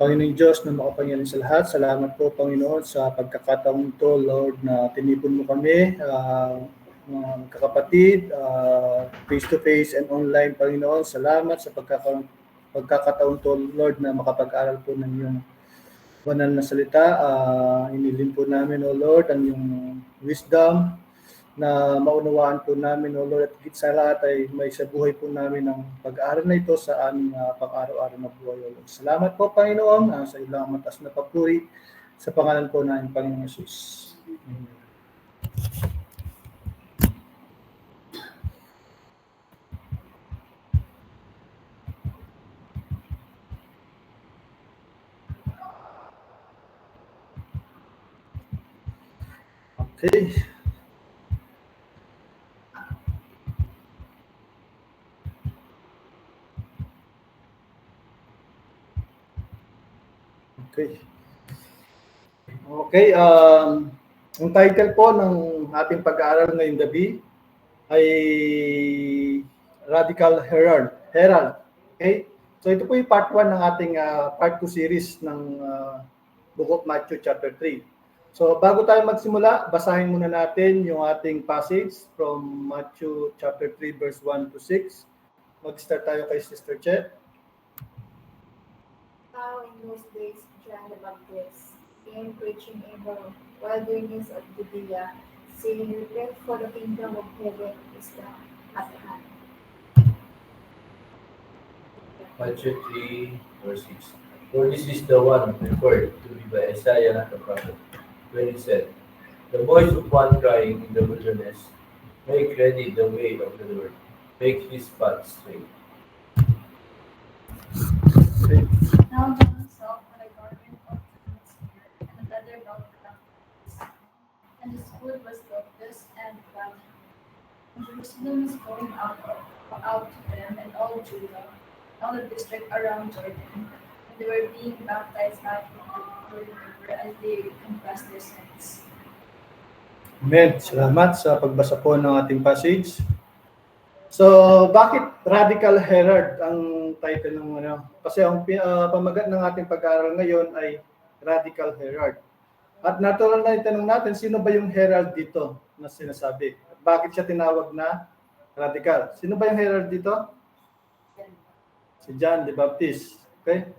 Panginoon Diyos na makapangyarihan sa lahat, salamat po Panginoon sa pagkakataong ito, Lord, na tinipon mo kami, mga kakapatid, face-to-face and online, Panginoon. Salamat sa pagkakataong ito, Lord, na makapag-aral po ng iyong banal na salita. Inilin po namin, O Lord, ang iyong wisdom na maunawaan po namin, O Lord, at higit sa lahat ay may sa buhay po namin ang pag-aaral na ito sa aming pang-araw-araw na buhay, O Lord. Salamat po, Panginoon, sa ilang matas na papuri sa pangalan po namin, Panginoon Jesus. Amen. Okay. Okay. Ang title po ng ating pag-aaral ngayong gabi ay Radical Herald. Okay? So ito po yung part 1 ng ating part 2 series ng Book of Matthew chapter 3. So bago tayo magsimula, basahin muna natin yung ating passage from Matthew chapter 3 verse 1 to 6. Mag-start tayo kay Sister Che. Now in those days, John the Baptist came preaching in the wilderness of Judea, saying, "Repent, for the kingdom of heaven is at hand." Matthew 3, verse 6. For this is the one referred to be by Isaiah the prophet, when he said, "The voice of one crying in the wilderness, make ready the way of the Lord, make his path straight." Now John himself had a garment of camel's hair and a leather belt around his waist, and his food was locusts and wild honey. And Jerusalem was going out to them, and all Judah, all the district around Jordan, and they were being baptized by him in the river as they confessed their sins. Amen. Salamat sa pagbasa po ng ating passage. So, bakit Radical Herald ang title ng ano? Kasi ang pamagat ng ating pag-aaral ngayon ay Radical Herald. At natural na itanong natin, sino ba yung herald dito na sinasabi? Bakit siya tinawag na radical? Sino ba yung herald dito? Si John the Baptist. Okay?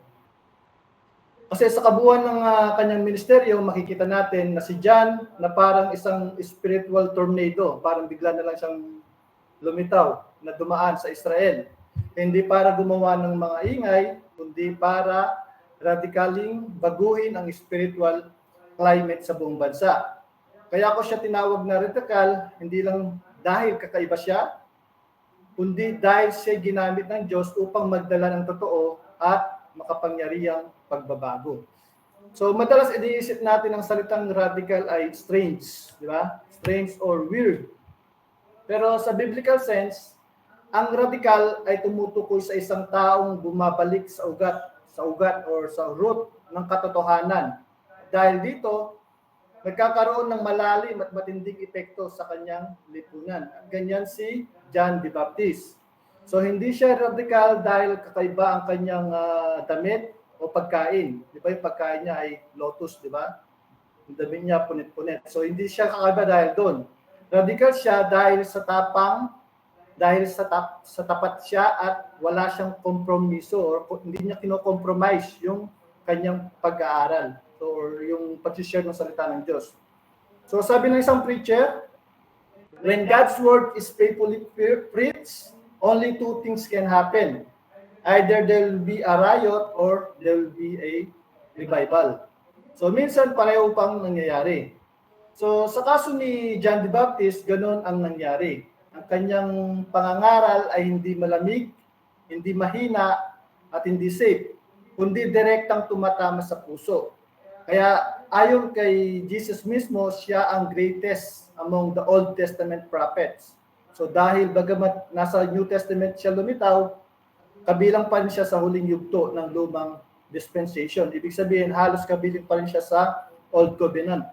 Kasi sa kabuuan ng kanyang ministeryo, makikita natin na si John na parang isang spiritual tornado, parang bigla na lang siyang lumitaw na dumaan sa Israel. Hindi para gumawa ng mga ingay, kundi para radikaling baguhin ang spiritual climate sa buong bansa. Kaya ako siya tinawag na radical, hindi lang dahil kakaiba siya, kundi dahil siya ginamit ng Diyos upang magdala ng totoo at makapangyarihang pagbabago. So madalas iniisip natin ang salitang radical ay strange, di ba? Strange or weird. Pero sa biblical sense, ang radical ay tumutukoy sa isang taong bumabalik sa ugat or sa root ng katotohanan. Dahil dito, nagkakaroon ng malalim at matinding epekto sa kanyang lipunan. Ganyan si John the Baptist. So hindi siya radical dahil kakaiba ang kanyang damit o pagkain. Di ba yung pagkain niya ay lotus, di ba? Yung damit niya punit-punit. So hindi siya kakaiba dahil doon. Radical siya dahil sa tapang, dahil sa tapat siya at wala siyang kompromiso or hindi niya kino-compromise yung kanyang pag-aaral or yung pag-share ng salita ng Diyos. So sabi ng isang preacher, when God's word is faithfully preached, only two things can happen. Either there will be a riot or there will be a revival. So minsan pareho pang nangyayari. So sa kaso ni John the Baptist, ganoon ang nangyari. Ang kanyang pangangaral ay hindi malamig, hindi mahina, at hindi safe, kundi direktang tumatama sa puso. Kaya ayon kay Jesus mismo, siya ang greatest among the Old Testament prophets. So dahil bagamat nasa New Testament siya lumitaw, kabilang pa rin siya sa huling yugto ng lumang dispensation. Ibig sabihin, halos kabilang pa rin siya sa Old Covenant.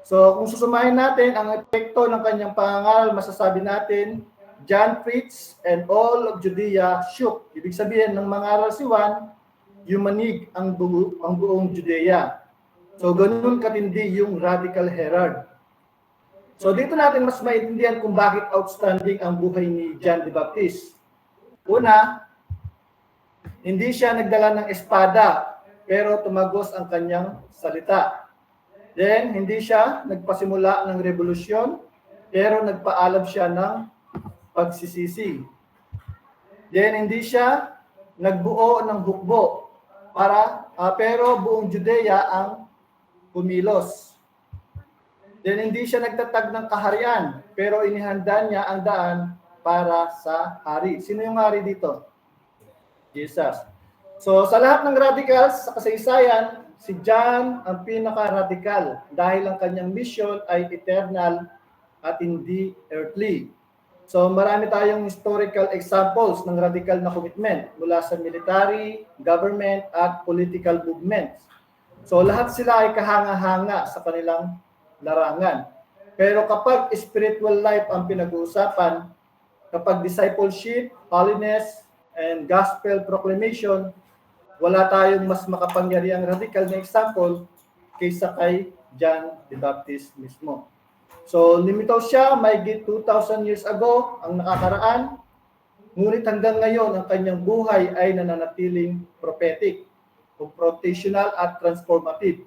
So kung susumahin natin ang epekto ng kanyang pangangaral, masasabi natin, John preached and all of Judea shook. Ibig sabihin, nang mangaral si Juan, yumanig ang buong Judea. So ganun katindi yung radical Herod. So dito natin mas maintindihan kung bakit outstanding ang buhay ni John the Baptist. Una, hindi siya nagdala ng espada, pero tumagos ang kanyang salita. Then, hindi siya nagpasimula ng revolusyon, pero nagpaalab siya ng pagsisisi. Then, hindi siya nagbuo ng hukbo, pero buong Judea ang kumilos. Then hindi siya nagtatag ng kaharian, pero inihanda niya ang daan para sa hari. Sino yung hari dito? Jesus. So sa lahat ng radicals sa kasaysayan, si John ang pinaka-radical dahil ang kanyang mission ay eternal at hindi earthly. So marami tayong historical examples ng radical na commitment mula sa military, government, at political movements. So lahat sila ay kahanga-hanga sa kanilang larangan. Pero kapag spiritual life ang pinag-uusapan, kapag discipleship, holiness, and gospel proclamation, wala tayong mas makapangyarihang radical na example kaysa kay John the Baptist mismo. So limitaw siya, mahigit 2,000 years ago ang nakakaraan, ngunit hanggang ngayon ang kanyang buhay ay nananatiling prophetic, confrontational at transformative.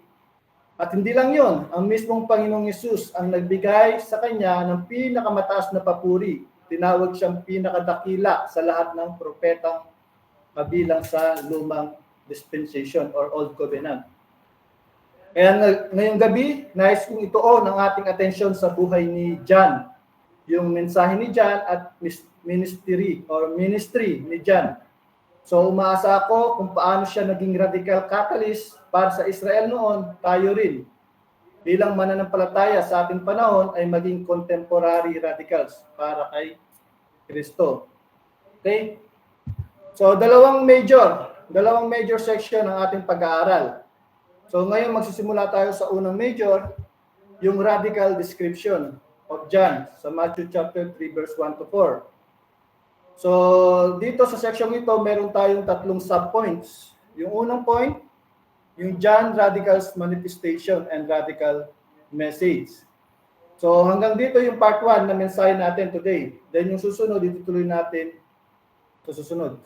At hindi lang yon, ang mismong Panginoong Yesus ang nagbigay sa kanya ng pinakamataas na papuri. Tinawag siyang pinakadakila sa lahat ng propetang kabilang sa lumang dispensation or Old Covenant. Kaya ngayong gabi, nais kong ituon ang ating atensyon sa buhay ni John, yung mensahe ni John at ministry ni John. So umaasa ako kung paano siya naging radical catalyst para sa Israel noon, tayo rin bilang mananampalataya sa ating panahon ay maging contemporary radicals para kay Kristo. Okay? So dalawang major section ng ating pag-aaral. So ngayon magsisimula tayo sa unang major, yung radical description of John sa Matthew chapter 3 verse 1 to 4. So, dito sa section ito, meron tayong tatlong subpoints. Yung unang point, yung John Radical's Manifestation and Radical Message. So, hanggang dito yung part 1 na mensahe natin today. Then yung susunod, itutuloy natin sa susunod.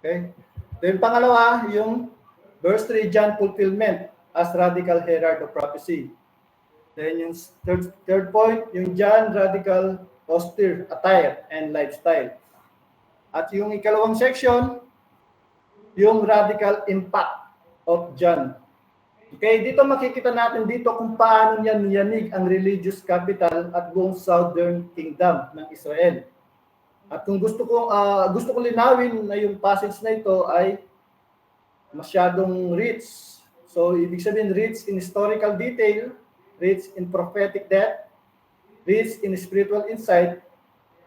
Okay? Then pangalawa, yung verse 3, John Fulfillment as Radical Herald of Prophecy. Then yung third point, yung John Radical Austere Attire and Lifestyle. At yung ikalawang section, yung radical impact of John. Okay, dito makikita natin dito kung paano niya niyanig ang religious capital at buong southern kingdom ng Israel. At kung gusto ko linawin na yung passage na ito ay masyadong rich. So, ibig sabihin rich in historical detail, rich in prophetic depth, rich in spiritual insight.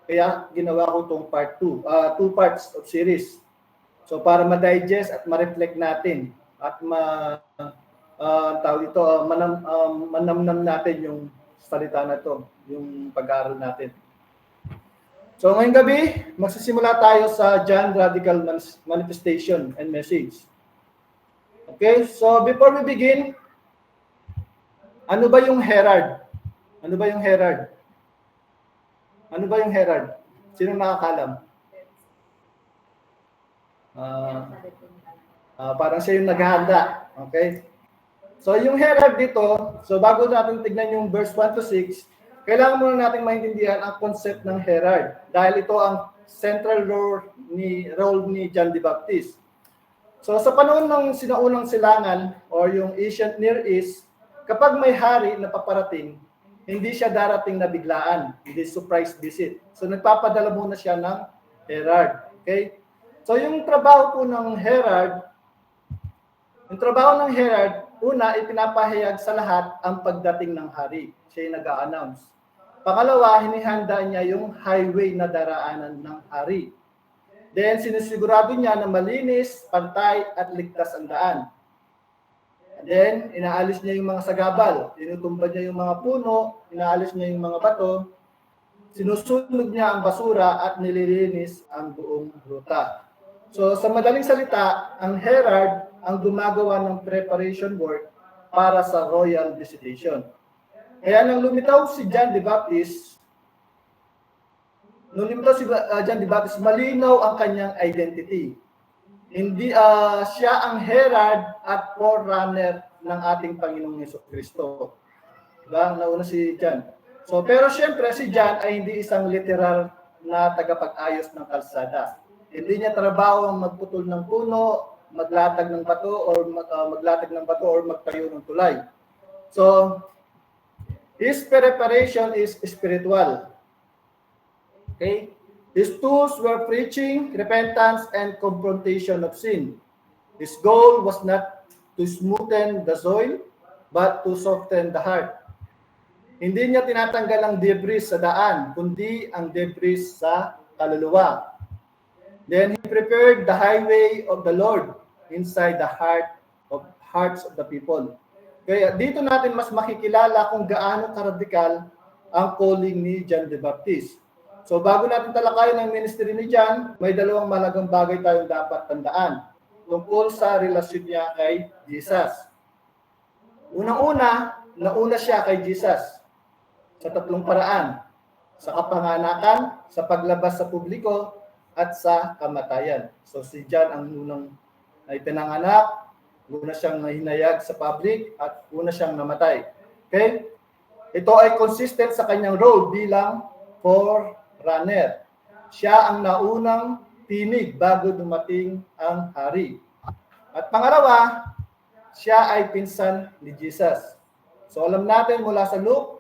Kaya ginawa ko itong part 2, two parts of series. So para ma-digest at ma-reflect natin at manamnam natin yung salita na to, yung pag-aaral natin. So ngayong gabi, magsisimula tayo sa John Radical Manifestation and Message. Okay, so before we begin, ano ba yung herald? Ano ba yung herald? Ano ba yung herald? Sino nakakalam? Parang siya yung naghahanda. Okay? So yung herald dito, so bago natin tignan yung verse 1 to 6, kailangan muna natin maintindihan ang concept ng herald dahil ito ang central role ni John the Baptist. So sa panahon ng sinaunang silangan or yung ancient Near East, kapag may hari na paparating, hindi siya darating na biglaan, hindi surprise visit. So nagpapadala muna siya ng herald. Okay? So yung trabaho po ng herald, una, ipinapahayag sa lahat ang pagdating ng hari. Siya yung nag-a-announce. Pangalawa, hinihanda niya yung highway na daraanan ng hari. Then sinisigurado niya na malinis, pantay at ligtas ang daan. Then, inaalis niya yung mga sagabal, tinutumba niya yung mga puno, inaalis niya yung mga bato, sinusunog niya ang basura at nililinis ang buong ruta. So sa madaling salita, ang herald ang gumagawa ng preparation work para sa royal visitation. Kaya nang lumitaw si John the Baptist, malinaw ang kanyang identity. Hindi siya ang herald at forerunner ng ating Panginoong Jesucristo. Diba? Nauna si John. So, pero syempre si John ay hindi isang literal na tagapag-ayos ng kalsada. Hindi niya trabaho ang magputol ng puno, maglatag ng bato or magtayo ng tulay. So, his preparation is spiritual. Okay? His tools were preaching, repentance, and confrontation of sin. His goal was not to smoothen the soil, but to soften the heart. Hindi niya tinatanggal ang debris sa daan, kundi ang debris sa kaluluwa. Then he prepared the highway of the Lord inside the hearts of the people. Kaya dito natin mas makikilala kung gaano karadikal ang calling ni John the Baptist. So bago natin talakayin ang ministry ni John, may dalawang mahalagang bagay tayong dapat tandaan tungkol sa relasyon niya kay Jesus. Unang-una, nauna siya kay Jesus sa tatlong paraan: sa kapanganakan, sa paglabas sa publiko, at sa kamatayan. So si John ang unang itinanganak, una siyang hinayag sa public, at una siyang namatay. Okay? Ito ay consistent sa kanyang role bilang forerunner. Siya ang naunang tinig bago dumating ang hari. At pangalawa, siya ay pinsan ni Jesus. So alam natin mula sa Luke,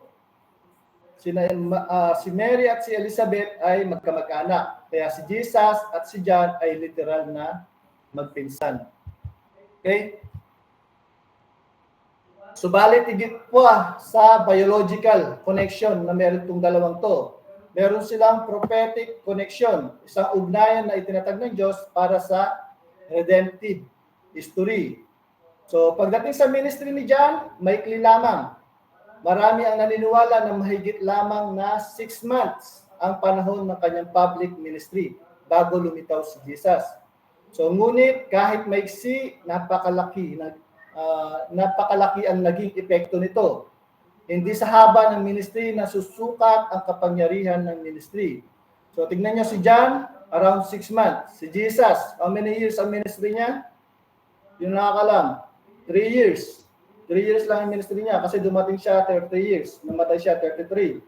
si Mary at si Elizabeth ay magkamag-anak. Kaya si Jesus at si John ay literal na magpinsan. Okay? Subalit higit po sa biological connection na meron itong dalawang to. Meron silang prophetic connection, isang ugnayan na itinatag ng Diyos para sa redemptive history. So pagdating sa ministry ni John, maikli lamang. Marami ang naniniwala na mahigit lamang na 6 months ang panahon ng kanyang public ministry bago lumitaw si Jesus. So ngunit kahit maiksi, napakalaki ang naging epekto nito. Hindi sa haba ng ministry na susukat ang kapangyarihan ng ministry. So tignan niyo si John, around 6 months. Si Jesus, how many years ang ministry niya? Yung nakakalam, 3 years. 3 years lang ang ministry niya kasi dumating siya 30 years. Namatay siya 33.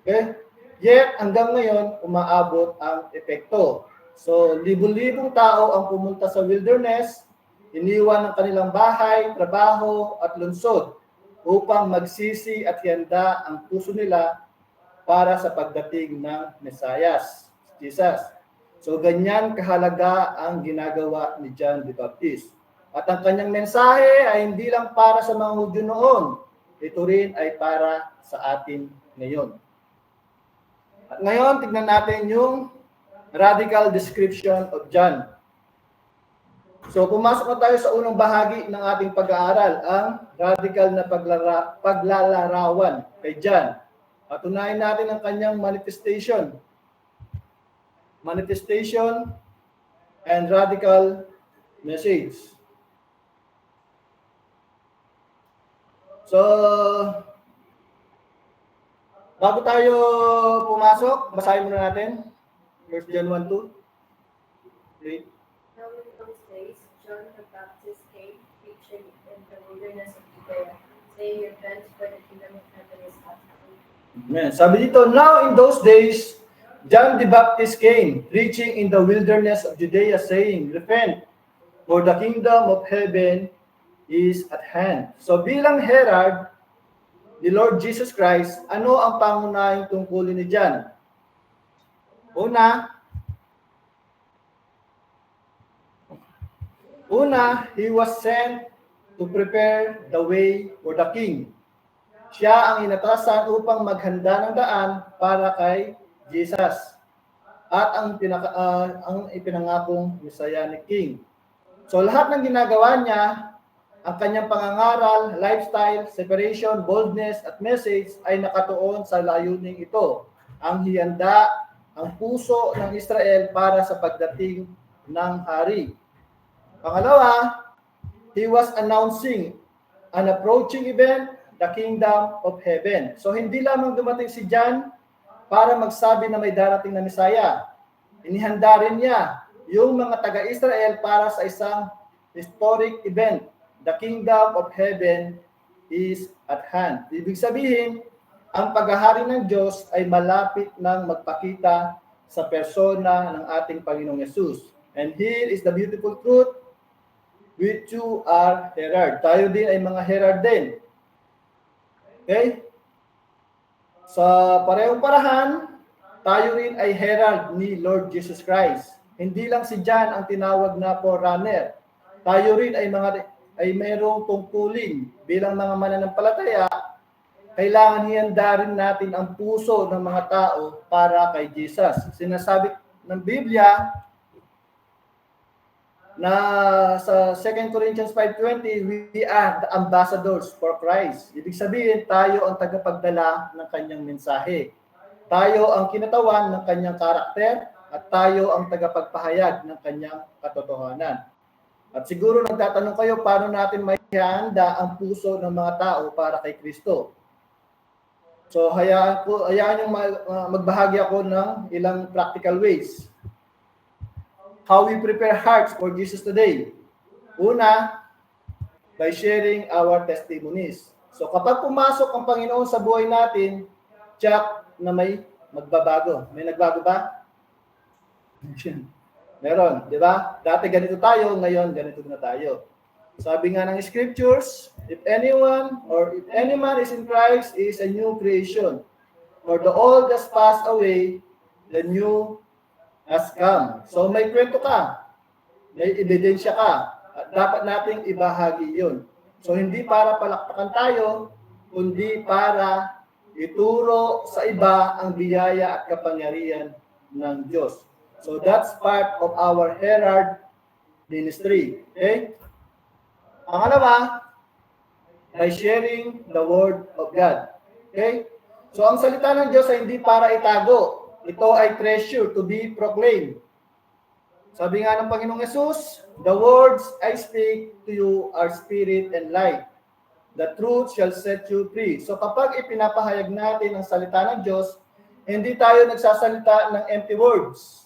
Okay? Yet, hanggang ngayon, umaabot ang epekto. So, libu-libong tao ang pumunta sa wilderness, iniwan ng kanilang bahay, trabaho, at lungsod upang magsisi at handa ang puso nila para sa pagdating ng Mesayas, Jesus. So, ganyan kahalaga ang ginagawa ni John the Baptist. At ang kanyang mensahe ay hindi lang para sa mga Hudyo noon. Ito rin ay para sa atin ngayon. At ngayon, tignan natin yung radical description of John. So, pumasok na tayo sa unang bahagi ng ating pag-aaral, ang radical na paglalarawan kay John. At unahin natin ang kanyang manifestation. Manifestation and radical message. So, bago tayo pumasok, basahin muna natin. 1 John 1:2. Read. Now in those days, John the Baptist came, preaching in the wilderness of Judea, saying, "Repent, for the kingdom of heaven is at hand." Amen. Sabi dito, now in those days, John the Baptist came, preaching in the wilderness of Judea, saying, "Repent, for the kingdom of heaven is at hand." So bilang herald ni Lord Jesus Christ, ano ang pangunahing tungkulin ni John? Una, he was sent to prepare the way for the king. Siya ang inatasan upang maghanda ng daan para kay Jesus at ang ipinangakong Messianic King. So lahat ng ginagawa niya, ang kanyang pangangaral, lifestyle, separation, boldness, at message ay nakatuon sa layuning ito. Ang hihanda ang puso ng Israel para sa pagdating ng hari. Pangalawa, he was announcing an approaching event, the kingdom of heaven. So hindi lamang dumating si John para magsabi na may darating na Mesaya. Inihanda rin niya yung mga taga-Israel para sa isang historic event. The kingdom of heaven is at hand. Ibig sabihin, ang paghahari ng Diyos ay malapit nang magpakita sa persona ng ating Panginoong Yesus. And here is the beautiful truth, which you are herald. Tayo din ay mga herald din. Okay? Sa parehong parahan, tayo rin ay herald ni Lord Jesus Christ. Hindi lang si John ang tinawag na forerunner. Tayo rin ay mayroong tungkulin bilang mga mananampalataya. Kailangan hihanda rin natin ang puso ng mga tao para kay Jesus. Sinasabi ng Biblia na sa 2 Corinthians 5:20, we are the ambassadors for Christ. Ibig sabihin, tayo ang tagapagdala ng kanyang mensahe. Tayo ang kinatawan ng kanyang karakter at tayo ang tagapagpahayag ng kanyang katotohanan. At siguro nagtatanong kayo, paano natin maihanda ang puso ng mga tao para kay Kristo? So hayaan yung magbahagi ako ng ilang practical ways. How we prepare hearts for Jesus today. Una, by sharing our testimonies. So kapag pumasok ang Panginoon sa buhay natin, check na may magbabago. May nagbago ba? Meron, di ba? Dati ganito tayo, ngayon ganito na tayo. Sabi nga ng scriptures, if any man is in Christ is a new creation. For the old has passed away, the new has come. So may kwento ka, may ebidensya ka, at dapat nating ibahagi yun. So hindi para palakpakan tayo, kundi para ituro sa iba ang biyaya at kapangyarihan ng Diyos. So that's part of our herald ministry. Okay? Pangalawa, by sharing the word of God. Okay? So ang salita ng Diyos ay hindi para itago. Ito ay treasure to be proclaimed. Sabi nga ng Panginoong Yesus, the words I speak to you are spirit and light. The truth shall set you free. So kapag ipinapahayag natin ang salita ng Diyos, hindi tayo nagsasalita ng empty words.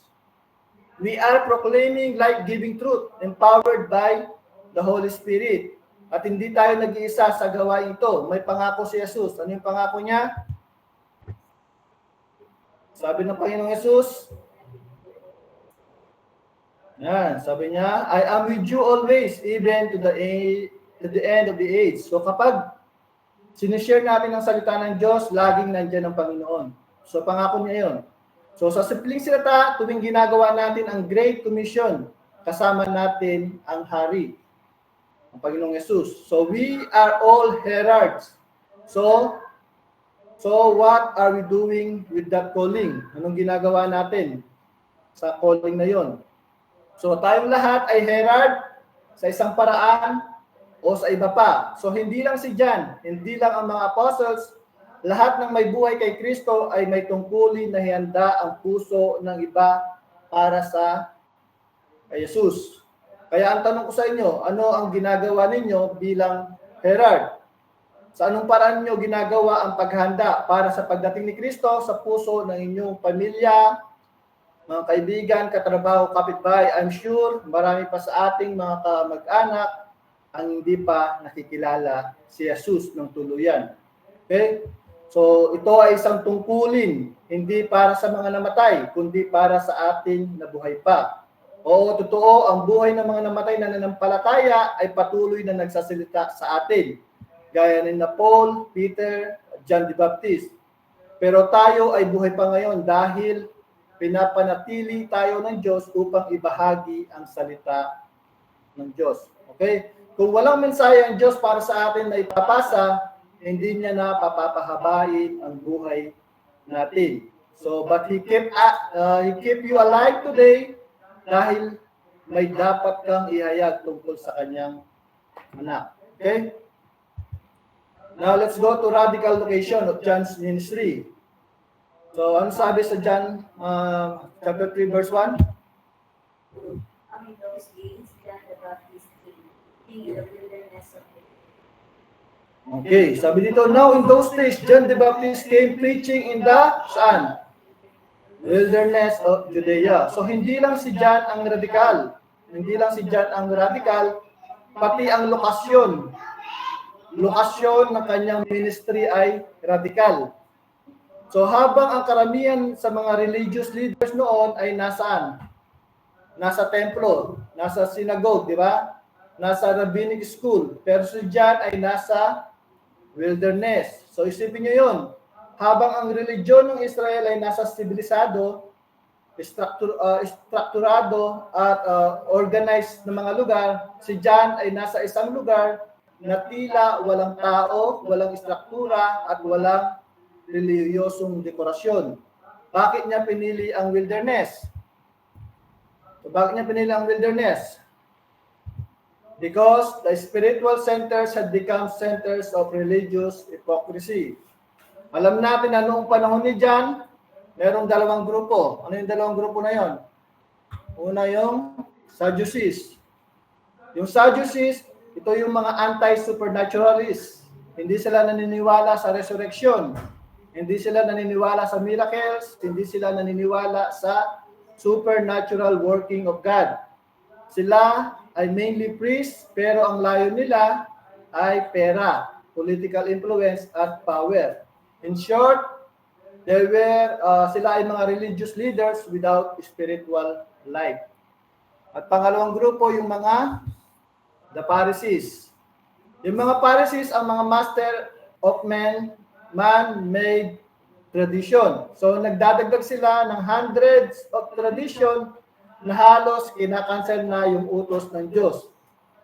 We are proclaiming life-giving truth, empowered by the Holy Spirit. At hindi tayo nag-iisa sa gawain ito. May pangako si Jesus. Ano yung pangako niya? Sabi ng Panginoong Yesus, sabi niya, I am with you always, even to the end of the age. So kapag sinishare natin ang salita ng Diyos, laging nandiyan ang Panginoon. So pangako niya yun. So sa simpleng salita, tuwing ginagawa natin ang Great Commission, kasama natin ang Hari, ang Panginoong Yesus. So we are all heralds. So what are we doing with that calling? Anong ginagawa natin sa calling na yon? So tayong lahat ay herald sa isang paraan o sa iba pa. So hindi lang si John, hindi lang ang mga apostles, lahat ng may buhay kay Kristo ay may tungkulin na hihanda ang puso ng iba para sa Jesus. Kaya ang tanong ko sa inyo, ano ang ginagawa ninyo bilang herald? Sa anong paraan niyo ginagawa ang paghanda para sa pagdating ni Kristo sa puso ng inyong pamilya, mga kaibigan, katrabaho, kapitbahay? I'm sure marami pa sa ating mga kamag-anak ang hindi pa nakikilala si Jesus ng tuluyan. Okay? So ito ay isang tungkulin, hindi para sa mga namatay, kundi para sa ating nabuhay pa. Oo, totoo, ang buhay ng mga namatay na nanampalataya ay patuloy na nagsasalita sa atin. Gaya ni Paul, Peter, John the Baptist. Pero tayo ay buhay pa ngayon dahil pinapanatili tayo ng Diyos upang ibahagi ang salita ng Diyos. Okay? Kung walang mensahe ang Diyos para sa atin na ipapasa, hindi niya na papapahabain ang buhay natin. So, but He kept you alive today dahil may dapat kang ihayag tungkol sa kanyang anak. Okay? Now, let's go to radical location of John's ministry. So, ano sabi sa John chapter 3 verse 1? those days, John the Baptist came, being in the wilderness of Judea. Okay, sabi dito, now in those days, John the Baptist came preaching in the, saan? Wilderness of Judea. So hindi lang si John ang radikal. Hindi lang si John ang radikal, pati ang lokasyon. Lokasyon ng kanyang ministry ay radikal. So habang ang karamihan sa mga religious leaders noon ay nasaan? Nasa templo, nasa synagogue, di ba? Nasa rabbinic school. Pero si John ay nasa wilderness. So isipin niyo yun. Habang ang religion ng Israel ay nasa sibilisado, strukturado at organized na mga lugar, si John ay nasa isang lugar na tila walang tao, walang struktura at walang reliyosong dekorasyon. Bakit niya pinili ang wilderness? Bakit niya pinili ang wilderness? Because the spiritual centers had become centers of religious hypocrisy. Alam natin na noong panahon ni John, merong dalawang grupo. Ano yung dalawang grupo na yon? Una yung Sadducees. Yung Sadducees, ito yung mga anti-supernaturalists. Hindi sila naniniwala sa resurrection. Hindi sila naniniwala sa miracles. Hindi sila naniniwala sa supernatural working of God. Sila ay mainly priests, pero ang layo nila ay pera, political influence, at power. In short, sila ay mga religious leaders without spiritual life. At pangalawang grupo, yung mga the Pharisees. Yung mga Pharisees, ang mga master of man-made tradition. So nagdadagdag sila ng hundreds of tradition na halos kinakancel na yung utos ng Diyos.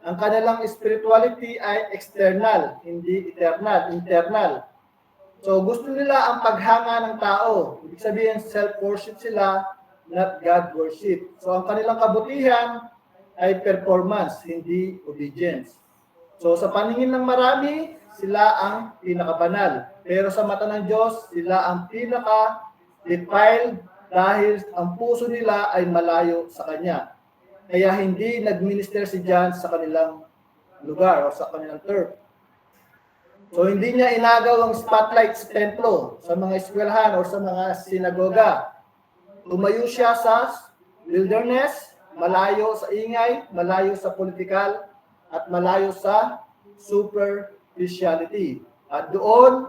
Ang kanilang spirituality ay external, hindi internal. So gusto nila ang paghanga ng tao. Ibig sabihin, self-worship sila, not God worship. So ang kanilang kabutihan ay performance, hindi obedience. So sa paningin ng marami, sila ang pinakabanal. Pero sa mata ng Diyos, sila ang pinaka-defiled dahil ang puso nila ay malayo sa Kanya. Kaya hindi nag-minister si John sa kanilang lugar o sa kanilang turf. So hindi niya inagaw ang spotlight sa templo, sa mga eskwelahan o sa mga sinagoga. Tumayo siya sa wilderness, malayo sa ingay, malayo sa politikal, at malayo sa superficiality. At doon,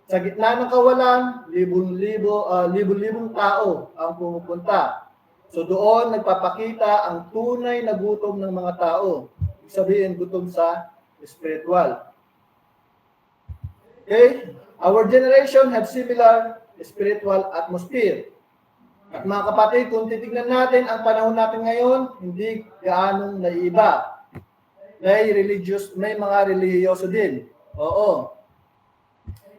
sa gitna ng kawalan, libong tao ang pumupunta. So doon nagpapakita ang tunay na gutom ng mga tao. Ibig sabihin, gutom sa spiritual. Okay? Our generation had similar spiritual atmosphere. At mga kapatid, kung titignan natin ang panahon natin ngayon, hindi gaanong naiiba. May mga relihiyoso din. Oo.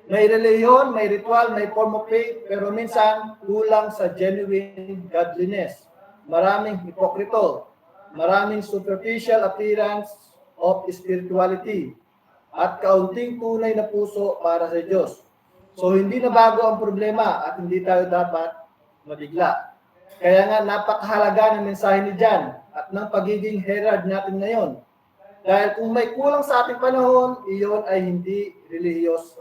May reliyon, may ritual, may form of faith, pero minsan kulang sa genuine godliness. Maraming hipokrito, maraming superficial appearance of spirituality, at kaunting tunay na puso para sa Diyos. So hindi na bago ang problema at hindi tayo dapat mabigla. Kaya nga napakahalaga ng mensahe ni John at ng pagiging herald natin ngayon. Dahil kung may kulang sa ating panahon, iyon ay hindi religious,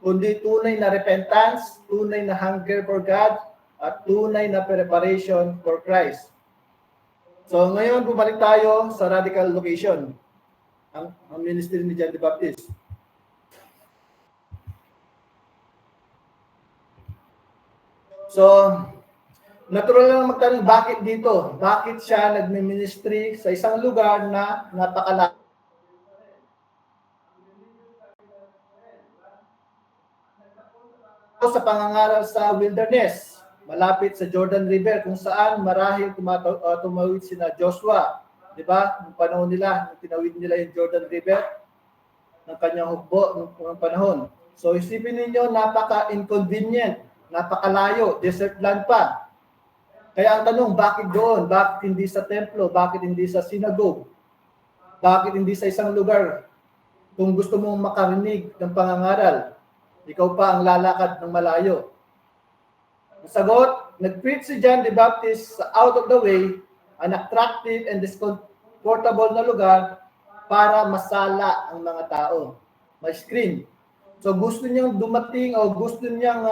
kundi tunay na repentance, tunay na hunger for God, at tunay na preparation for Christ. So ngayon, bumalik tayo sa radical location, ang ministry ni John the Baptist. So, natural lang magtanong, bakit dito? Bakit siya nagmi-ministry sa isang lugar na napakalayo? Sa pangangaral sa wilderness, malapit sa Jordan River, kung saan marahil tumawid sina Joshua. Di ba? Noong panahon nila, tinawid nila yung Jordan River ng kanyang hukbo noong panahon. So isipin ninyo, napaka-inconvenient, napakalayo, desert land pa. Kaya ang tanong, bakit doon? Bakit hindi sa templo? Bakit hindi sa synagogue? Bakit hindi sa isang lugar? Kung gusto mong makarinig ng pangangaral, ikaw pa ang lalakad ng malayo. Sagot, nag-preach si John the Baptist sa out of the way, an attractive and discomfortable na lugar para masala ang mga tao. May screen. So gusto niyang dumating o gusto niyang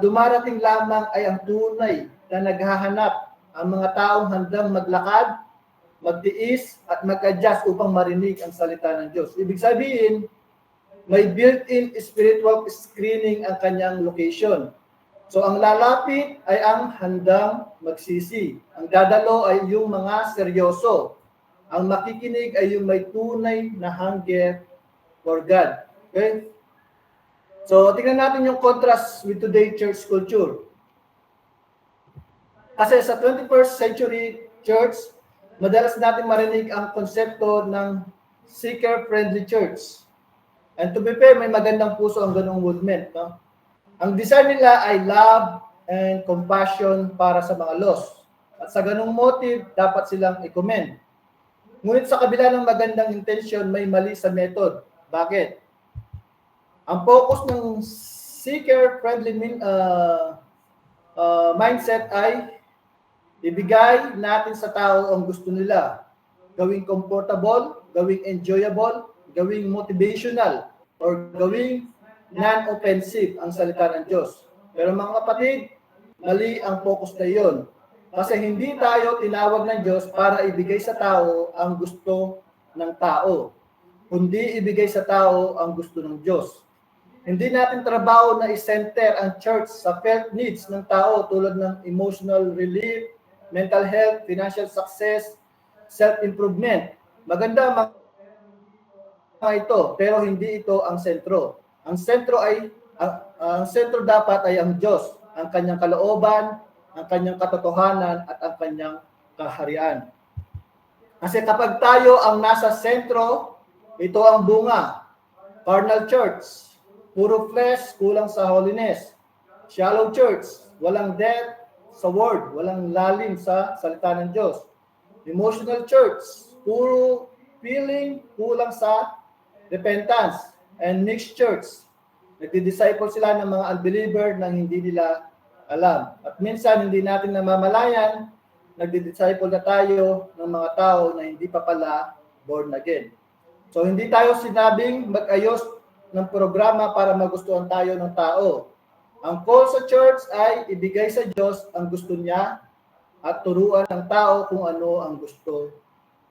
dumarating lamang ay ang tunay na naghahanap ang mga taong handang maglakad, magtiis at mag-adjust upang marinig ang salita ng Diyos. Ibig sabihin, may built-in spiritual screening ang kanyang location. So ang lalapit ay ang handang magsisi. Ang dadalo ay yung mga seryoso. Ang makikinig ay yung may tunay na hunger for God. Okay? So tingnan natin yung contrast with today church culture. Kasi sa 21st century church, madalas natin marinig ang konsepto ng seeker-friendly church. And to be fair, may magandang puso ang ganung movement. No? Ang design nila ay love and compassion para sa mga lost. At sa ganung motive, dapat silang i-commend. Ngunit sa kabila ng magandang intention, may mali sa method. Bakit? Ang focus ng seeker-friendly mindset ay ibigay natin sa tao ang gusto nila. Gawing comfortable, gawing enjoyable, gawing motivational, or gawing non-offensive ang salita ng Diyos. Pero mga kapatid, mali ang focus na iyon. Kasi hindi tayo tinawag ng Diyos para ibigay sa tao ang gusto ng tao, kundi ibigay sa tao ang gusto ng Diyos. Hindi natin trabaho na i-center ang church sa felt needs ng tao tulad ng emotional relief, mental health, financial success, self-improvement. Maganda mga ito, pero hindi ito ang sentro. Ang sentro dapat ay ang Diyos, ang kanyang kalooban, ang kanyang katotohanan at ang kanyang kaharian. Kasi kapag tayo ang nasa sentro, ito ang bunga. Carnal church, puro flesh, kulang sa holiness. Shallow church, walang depth sa word, walang lalim sa salita ng Diyos. Emotional church, puro feeling, kulang sa repentance. And mixed church, nagdi-disciple sila ng mga unbeliever na hindi nila alam. At minsan hindi natin namamalayan, nagdi-disciple na tayo ng mga tao na hindi pa pala born again. So hindi tayo sinabing mag-ayos ng programa para magustuhan tayo ng tao. Ang call sa church ay ibigay sa Diyos ang gusto niya at turuan ng tao kung ano ang gusto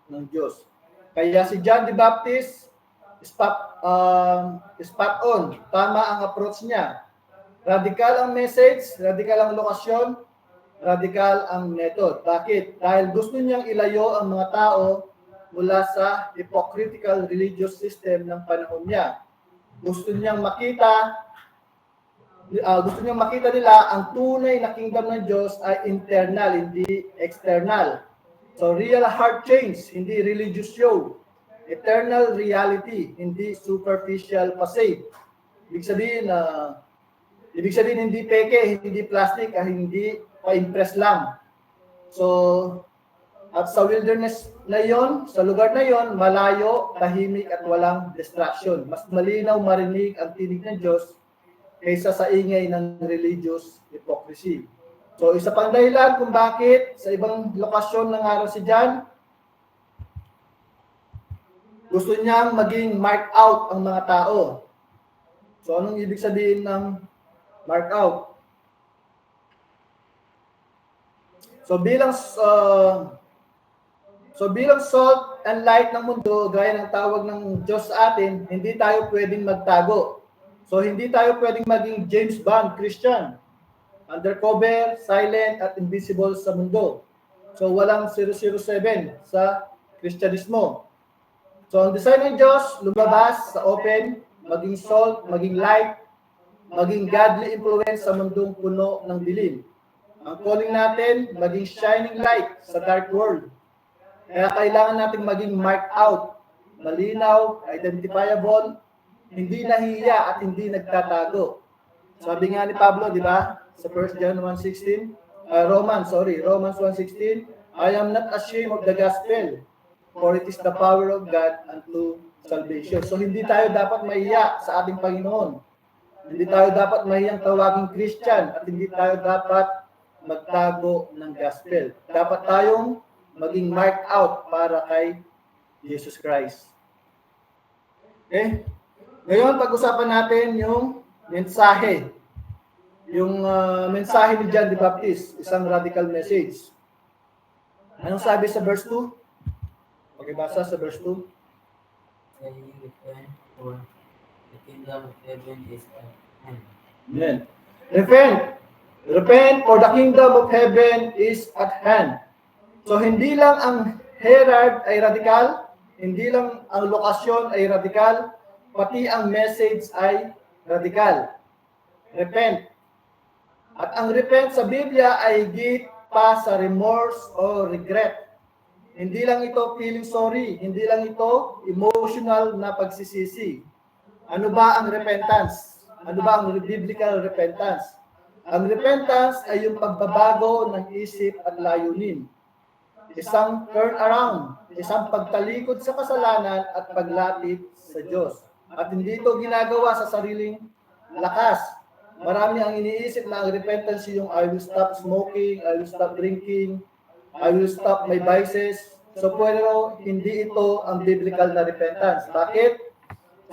ng Diyos. Kaya si John the Baptist, spot on. Tama ang approach niya. Radikal ang message, radikal ang lokasyon, radikal ang method. Bakit? Dahil gusto niyang ilayo ang mga tao mula sa hypocritical religious system ng panahon niya. Gusto niyang makita nila ang tunay na kingdom ng Diyos ay internal, hindi external. So real heart change, hindi religious show. Eternal reality, hindi superficial facade. Ibig sabihin hindi peke, hindi plastic, hindi pa-impress lang. So, at sa wilderness na yon, sa lugar na yon, malayo, tahimik at walang distraction. Mas malinaw marinig ang tinig ng Diyos kaysa sa ingay ng religious hypocrisy. So, isa pang dahilan kung bakit sa ibang lokasyon nangaral si John, gusto niyang maging mark out ang mga tao. So, anong ibig sabihin ng mark out? So, bilang salt and light ng mundo, gaya ng tawag ng Diyos sa atin, hindi tayo pwedeng magtago. So, hindi tayo pwedeng maging James Bond Christian. Undercover, silent, at invisible sa mundo. So, walang 007 sa Kristyanismo. So, ang design ng Diyos, lumabas sa open, maging salt, maging light, maging godly influence sa mundong puno ng dilim. Ang calling natin, maging shining light sa dark world. Kaya kailangan natin maging marked out, malinaw, identifiable, hindi nahiya at hindi nagtatago. Sabi nga ni Pablo, di ba? Sa 1 John 1:16, Romans 1:16, I am not ashamed of the gospel, for it is the power of God unto salvation. So hindi tayo dapat mahiya sa ating Panginoon. Hindi tayo dapat mahiyang tawaging Christian at hindi tayo dapat magtago ng gospel. Dapat tayong maging marked out para kay Jesus Christ. Okay? Ngayon, pag-usapan natin yung mensahe. Yung mensahe ni John the Baptist, isang radical message. Anong sabi sa verse 2? Pakibasa sa verse 2. Shall ye repent, for the kingdom of heaven is at hand. Amen. Repent, for the kingdom of heaven is at hand. So, hindi lang ang herald ay radikal, hindi lang ang lokasyon ay radikal, pati ang message ay radikal. Repent. At ang repent sa Biblia ay higit pa sa remorse o regret. Hindi lang ito feeling sorry, hindi lang ito emotional na pagsisisi. Ano ba ang repentance? Ano ba ang biblical repentance? Ang repentance ay yung pagbabago ng isip at layunin. Isang turnaround, isang pagtalikod sa kasalanan at paglapit sa Diyos. At hindi ito ginagawa sa sariling lakas. Marami ang iniisip na ang repentance yung I will stop smoking, I will stop drinking, I will stop my vices. So pero hindi ito ang biblical na repentance. Bakit?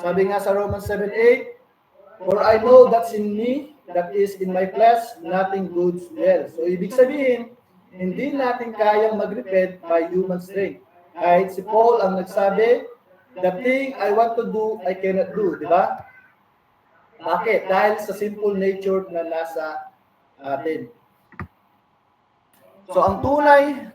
Sabi nga sa Romans 7:8, for I know that's in me, that is in my flesh, nothing good well. So ibig sabihin, hindi natin kayang mag-repent by human strength. Kahit si Paul ang nagsabi, the thing I want to do, I cannot do. Di ba? Bakit? Dahil sa simple nature na nasa atin. So ang tunay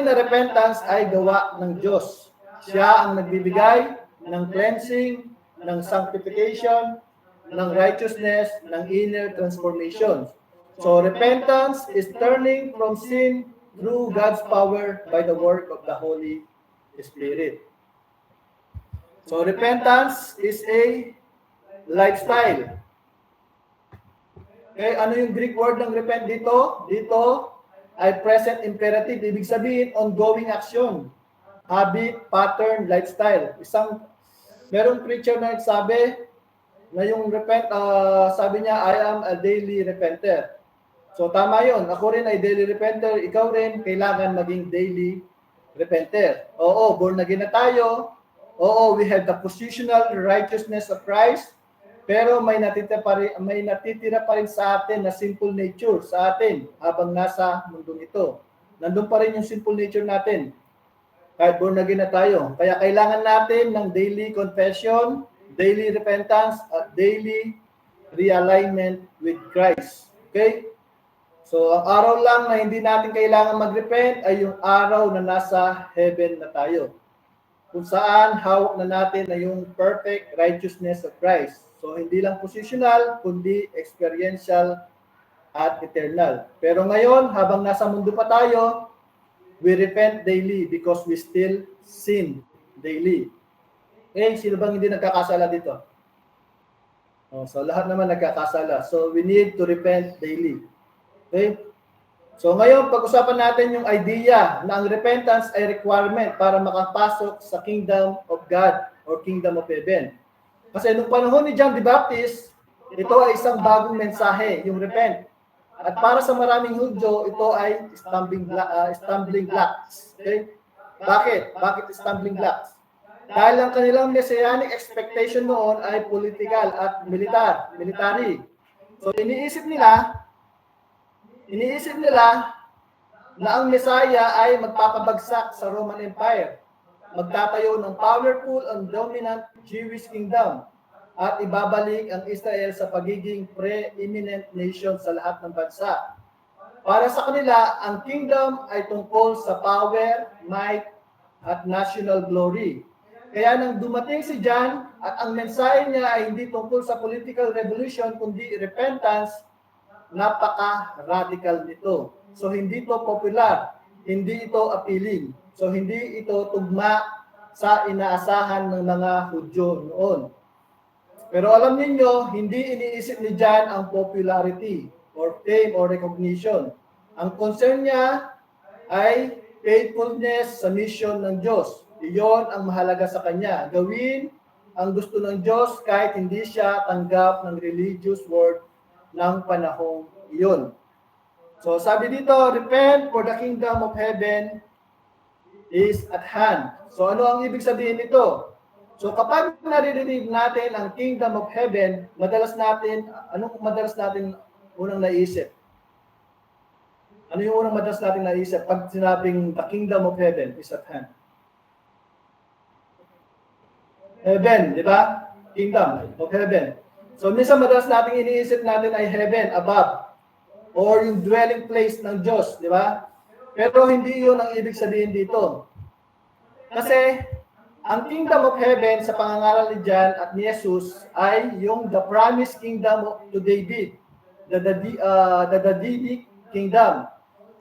na repentance ay gawa ng Diyos. Siya ang nagbibigay ng cleansing, ng sanctification, ng righteousness, ng inner transformation. So repentance is turning from sin through God's power by the work of the Holy Spirit. So repentance is a lifestyle. Okay, ano yung Greek word ng repent dito? Dito ay present imperative. Ibig sabihin, ongoing action. Habit, pattern, lifestyle. Merong preacher na nagsabi na yung repent, sabi niya, I am a daily repenter. So tama yun. Ako rin ay daily repenter. Ikaw rin, kailangan maging daily repenter. Oo, born again na tayo. Oo, we have the positional righteousness of Christ. Pero may natitira pa rin sa atin na simple nature sa atin habang nasa mundong ito. Nandun pa rin yung simple nature natin. Kahit born again na tayo. Kaya kailangan natin ng daily confession, daily repentance, at daily realignment with Christ. Okay? So, ang araw lang na hindi natin kailangan mag-repent ay yung araw na nasa heaven na tayo. Kung saan hawak na natin na yung perfect righteousness of Christ. So, hindi lang positional, kundi experiential at eternal. Pero ngayon, habang nasa mundo pa tayo, we repent daily because we still sin daily. Eh, sino bang hindi nagkakasala dito? So, lahat naman nagkakasala. So, we need to repent daily. Okay? So, ngayon, pag-usapan natin yung idea na ang repentance ay requirement para makapasok sa kingdom of God or kingdom of heaven. Kasi nung panahon ni John the Baptist, ito ay isang bagong mensahe, yung repent. At para sa maraming Hudyo, ito ay stumbling blocks. Okay? Bakit? Bakit stumbling blocks? Dahil ang kanilang messianic expectation noon ay political at military. So iniisip nila na ang Messiah ay magpapabagsak sa Roman Empire. Magtatayo ng powerful and dominant Jewish kingdom at ibabalik ang Israel sa pagiging preeminent nation sa lahat ng bansa. Para sa kanila, ang kingdom ay tungkol sa power, might, at national glory. Kaya nang dumating si John at ang mensahe niya ay hindi tungkol sa political revolution kundi repentance, napaka-radical nito. So hindi ito popular, hindi ito appealing. So hindi ito tugma sa inaasahan ng mga Hudyo noon. Pero alam niyo, hindi iniisip ni John ang popularity or fame or recognition. Ang concern niya ay faithfulness sa mission ng Diyos. Iyon ang mahalaga sa kanya. Gawin ang gusto ng Diyos kahit hindi siya tanggap ng religious word ng panahong iyon. So sabi dito, repent for the kingdom of heaven is at hand. So ano ang ibig sabihin nito? So kapag naririnig natin ang kingdom of heaven, anong madalas natin unang naisip? Ano yung unang madalas natin naisip pag sinabing the kingdom of heaven is at hand? Heaven, di ba? Kingdom of heaven. So minsan madalas natin iniisip natin ay heaven, above, or yung dwelling place ng Diyos, di ba? Pero hindi yun ang ibig sabihin dito. Kasi ang kingdom of heaven sa pangangaral ni John at ni Jesus ay yung the promised kingdom to David, the Davidic kingdom.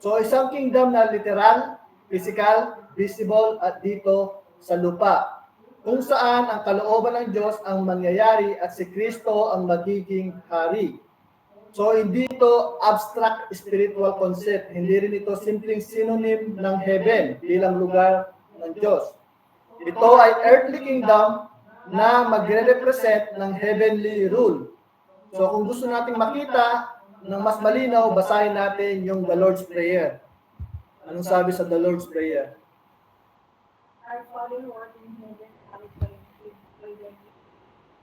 So isang kingdom na literal, physical, visible at dito sa lupa, kung saan ang kalooban ng Diyos ang mangyayari at si Kristo ang magiging hari. So hindi ito abstract spiritual concept, hindi rin ito simpleng synonym ng heaven bilang lugar ng Diyos. Ito ay earthly kingdom na magre-represent ng heavenly rule. So kung gusto nating makita ng mas malinaw, basahin natin yung the Lord's Prayer. Anong sabi sa the Lord's Prayer? Our Father who art in heaven, hallowed be thy name.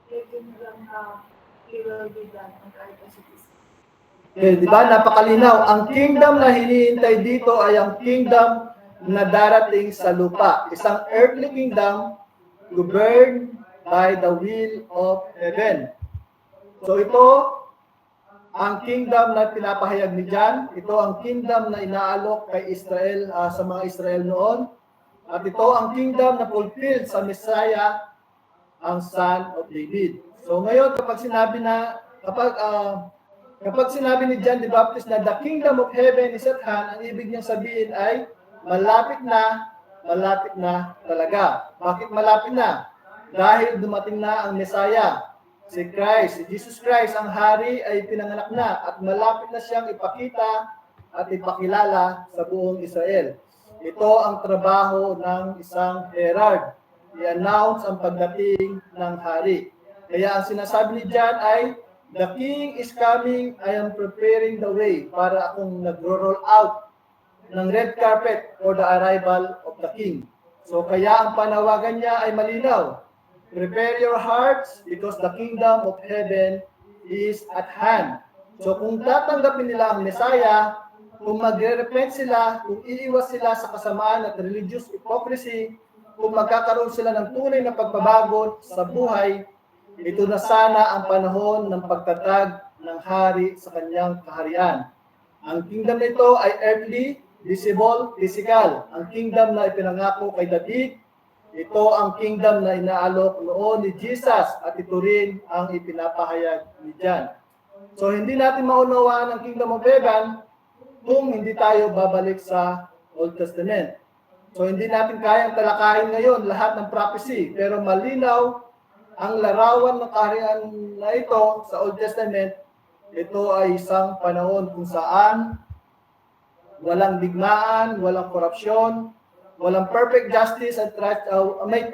Thy kingdom come, your will be done on earth as it is. Okay, di ba? Napakalinaw. Ang kingdom na hinihintay dito ay ang kingdom na darating sa lupa. Isang earthly kingdom governed by the will of heaven. So ito ang kingdom na pinapahayag ni John. Ito ang kingdom na inaalok kay Israel, sa mga Israel noon. At ito ang kingdom na fulfilled sa Messiah, ang Son of David. So ngayon kapag sinabi ni John the Baptist na the kingdom of heaven is at hand, ang ibig niyang sabihin ay malapit na talaga. Bakit malapit na? Dahil dumating na ang Messiah, si Christ, si Jesus Christ, ang hari ay pinanganak na at malapit na siyang ipakita at ipakilala sa buong Israel. Ito ang trabaho ng isang herald, i-announce ang pagdating ng hari. Kaya ang sinasabi ni John ay, the King is coming, I am preparing the way, para akong nagro-roll out ng red carpet for the arrival of the King. So kaya ang panawagan niya ay malinaw. Prepare your hearts because the kingdom of heaven is at hand. So kung tatanggapin nila ang Messiah, kung magre-repent sila, kung iiwas sila sa kasamaan at religious hypocrisy, kung magkakaroon sila ng tunay na pagbabago sa buhay, ito na sana ang panahon ng pagtatag ng hari sa kanyang kaharian. Ang kingdom nito ay earthly, visible, physical. Ang kingdom na ipinangako kay David, ito ang kingdom na inaalok noon ni Jesus at ito rin ang ipinapahayag ni John. So hindi natin maunawaan ang kingdom of heaven kung hindi tayo babalik sa Old Testament. So hindi natin kayang talakayin ngayon lahat ng prophecy, pero malinaw ang larawan ng kaharian na ito sa Old Testament. Ito ay isang panahon kung saan walang digmaan, walang korupsyon, walang perfect justice at may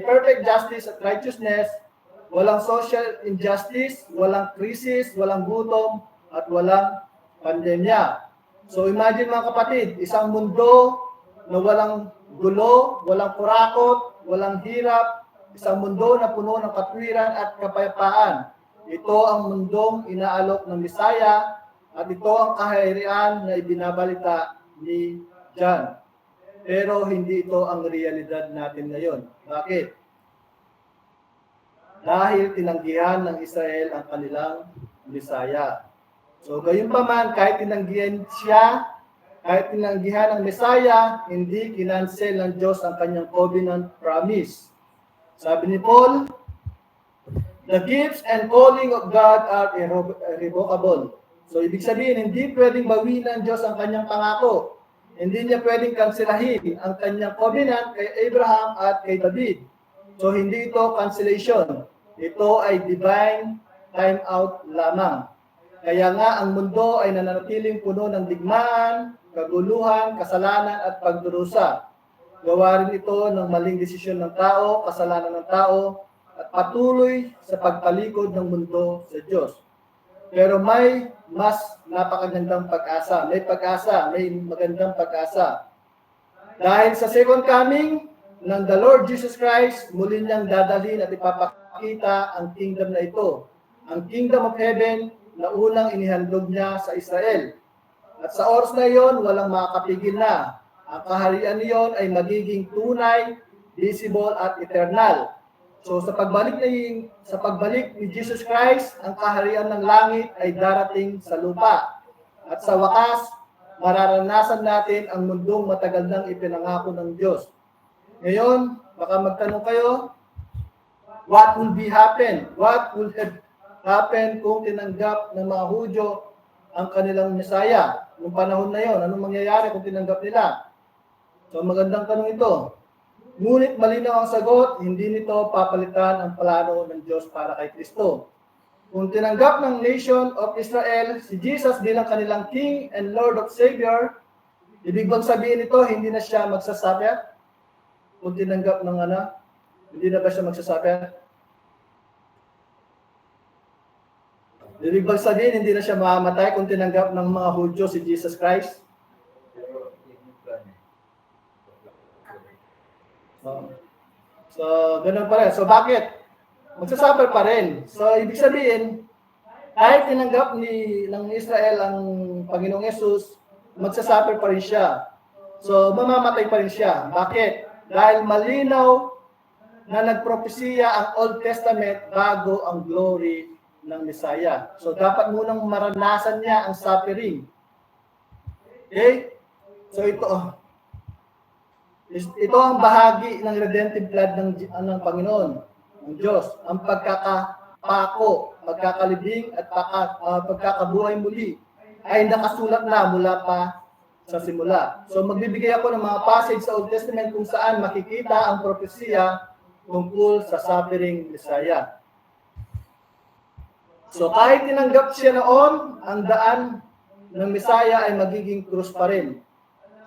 perfect justice at righteousness, walang social injustice, walang krisis, walang gutom, at walang pandemya. So imagine mga kapatid, isang mundo na walang gulo, walang kurakot, walang hirap, isang mundo na puno ng katwiran at kapayapaan. Ito ang mundong inaalok ng Messiah at ito ang kaharian na ibinabalita ni John. Pero hindi ito ang realidad natin ngayon. Bakit? Dahil tinanggihan ng Israel ang kanilang Messiah. So gayon pa man, kahit tinanggihan siya, kahit tinanggihan ng Messiah, hindi kinansel ng Diyos ang kanyang covenant promise. Sabi ni Paul, the gifts and calling of God are irrevocable. So ibig sabihin, hindi pwedeng bawiin ng Diyos ang kanyang pangako. Hindi niya pwedeng kanselahin ang kanyang covenant kay Abraham at kay David. So hindi ito cancellation. Ito ay divine time out lamang. Kaya nga ang mundo ay nananatiling puno ng digmaan, kaguluhan, kasalanan at pagdurusa. Gawa rin ito ng maling desisyon ng tao, kasalanan ng tao, at patuloy sa pagtalikod ng mundo sa Diyos. Pero may mas napakagandang pag-asa. May pag-asa, may magandang pag-asa. Dahil sa second coming ng the Lord Jesus Christ, muli niyang dadalhin at ipapakita ang kingdom na ito. Ang kingdom of heaven na unang inihandog niya sa Israel. At sa oras na iyon, walang makakapigil na. Ang kaharian niyon ay magiging tunay, visible at eternal. So sa pagbalik ni Jesus Christ, ang kaharian ng langit ay darating sa lupa. At sa wakas, mararanasan natin ang mundong matagal nang ipinangako ng Diyos. Ngayon, baka magtanong kayo, what will be happen? What will happen kung tinanggap ng mga Hudyo ang kanilang Mesaya? Noong panahon na yon, anong mangyayari kung tinanggap nila? So magandang tanong ito. Ngunit malinaw ang sagot, hindi nito papalitan ang plano ng Diyos para kay Kristo. Kung tinanggap ng nation of Israel si Jesus bilang kanilang King and Lord of Savior, ibig bang sabihin nito, hindi na siya magsasuffer? Kung tinanggap ng hindi na ba siya magsasuffer? Ibig bang sabihin, hindi na siya mamamatay kung tinanggap ng mga Hudyo si Jesus Christ? So, ganun pa rin. So, bakit? Magsasuffer pa rin. So, ibig sabihin, kahit tinanggap ng Israel ang Panginoong Yesus, magsasuffer pa rin siya. So, mamamatay pa rin siya. Bakit? Dahil malinaw na nagpropesiya ang Old Testament bago ang glory ng Messiah. So, dapat munang maranasan niya ang suffering. Okay? So, ito ang bahagi ng redemptive blood ng Panginoon, ng Diyos, ang pagkakapako, pagkakalibing at pagkakabuhay muli ay nakasulat na mula pa sa simula. So magbibigay ako ng mga passage sa Old Testament kung saan makikita ang propesya tungkol sa suffering Messiah. So kahit tinanggap siya noon, ang daan ng Messiah ay magiging krus pa rin.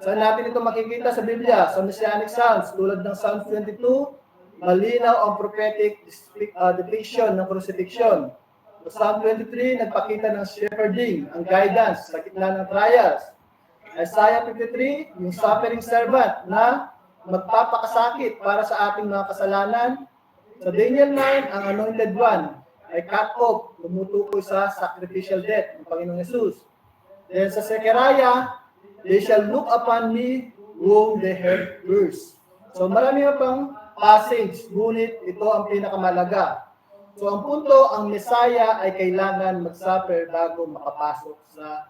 Saan natin ito makikita sa Biblia? Sa Messianic Psalms, tulad ng Psalms 22, malinaw ang prophetic depiction ng crucifixion. Sa Psalm 23, nagpakita ng shepherding, ang guidance sa gitna ng trials. Isaiah 53, yung suffering servant na magpapakasakit para sa ating mga kasalanan. Sa Daniel 9, ang anointed one ay cut off, tumutukoy sa sacrificial death ng Panginoong Yesus. Then sa Zechariah, they shall look upon me whom they have pierced. So marami pang passage, ngunit ito ang pinakamalaga. So ang punto, ang Messiah ay kailangan mag-suffer bago makapasok sa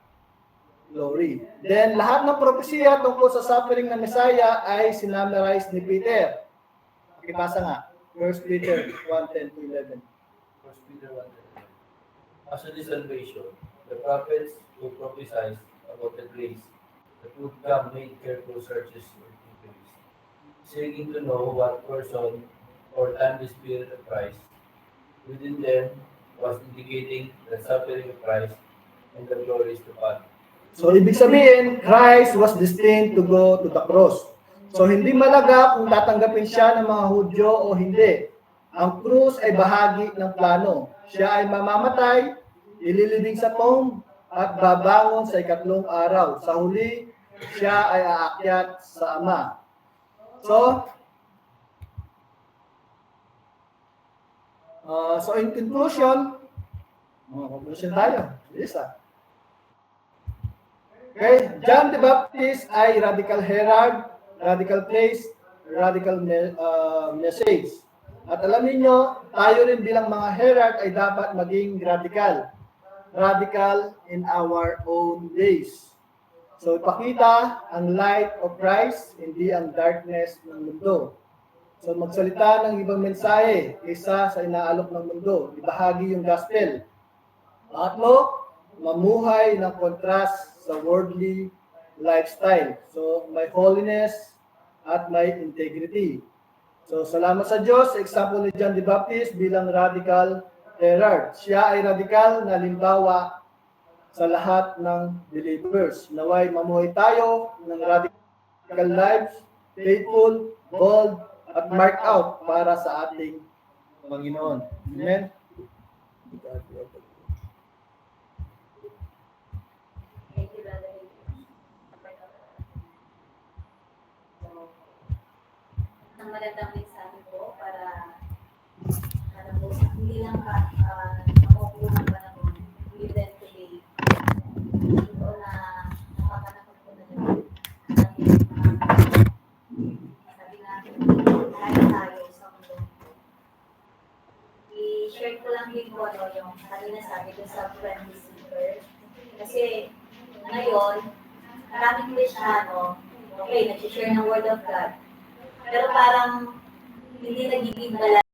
glory. Then lahat ng propesya tungkol sa suffering ng Messiah ay sinamarize ni Peter. Pakipasa nga, 1 Peter 1:10-11. 1 Peter 1:10. As a salvation, the prophets who prophesied about the grace that would come made careful searches for things, seeking to know what person or time the Spirit of Christ within them was indicating the suffering of Christ and the glories to come. So ibig sabihin, Christ was destined to go to the cross. So hindi malaga kung tatanggapin siya ng mga Hudyo o hindi. Ang krus ay bahagi ng plano. Siya ay mamamatay, ililibing sa tomb, at babangon sa ikatlong araw. Sa huli, siya ay aakyat sa Ama. So in conclusion tayo. Yes, Okay, John the Baptist ay radical herald, radical place, radical message. At alam niyo, tayo rin bilang mga herald ay dapat maging radical. Radical in our own days. So ipakita ang light of Christ, hindi ang darkness ng mundo. So magsalita ng ibang mensahe kaysa sa inaalok ng mundo. Ibahagi yung gospel. Pangatlo, mamuhay ng contrast sa worldly lifestyle. So may holiness at may integrity. So salamat sa Diyos, example ni John the Baptist bilang radical herald. Siya ay radical na limbawa sa lahat ng believers. Naway mamuhay tayo ng radical lives, faithful, bold, at mark out para sa ating Panginoon. Amen? Thank you, Brother. So, ang magandang mensahe po para po hindi lang makukuha ng panahon, even today. Ito na napapanahon po na naman. Sabi natin, kahit tayo sa mundo. I-share ko lang din po yung kanina sabi ko sa friend receiver. Kasi ngayon, maraming Kristiyano, okay, nag-share ng Word of God. Pero parang hindi nagiging balance